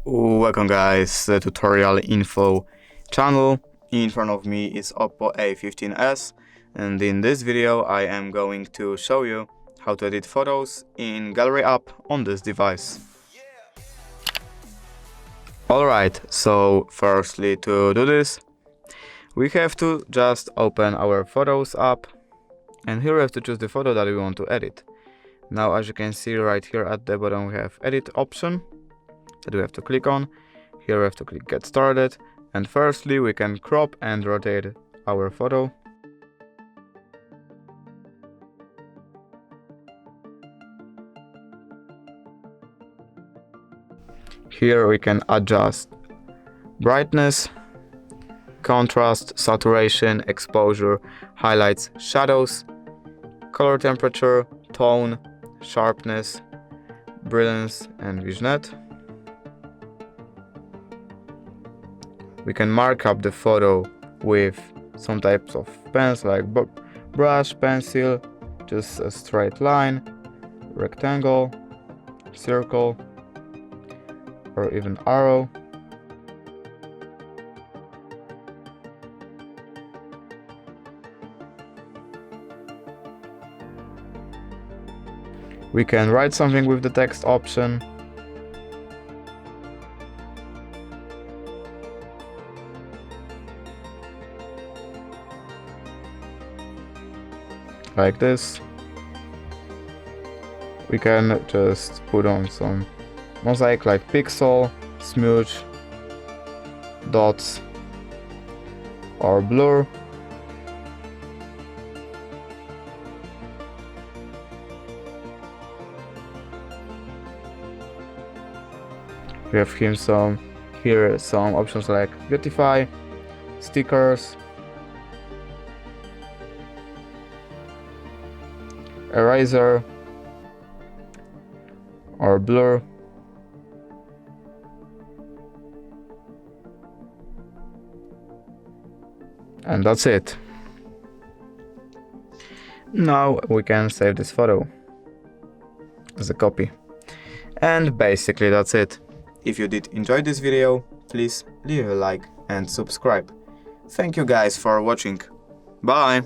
Welcome guys to the tutorial info channel. In front of me is Oppo A15s, and in this video I am going to show you how to edit photos in Gallery app on this device. Alright, so firstly, to do this we have to just open our Photos app, and here we have to choose the photo that we want to edit. Now as you can see right here at the bottom we have edit option that we have to click on. Here we have to click get started, and firstly we can crop and rotate our photo. Here we can adjust brightness, contrast, saturation, exposure, highlights, shadows, color temperature, tone, sharpness, brilliance and vignette. We can mark up the photo with some types of pens like brush, pencil, just a straight line, rectangle, circle, or even arrow. We can write something with the text option. Like this. We can just put on some mosaic like pixel, smudge, dots, or blur. We have here some options like beautify, stickers, eraser, or blur. And that's it. Now we can save this photo as a copy. And basically that's it. If you did enjoy this video, please leave a like and subscribe. Thank you guys for watching. Bye!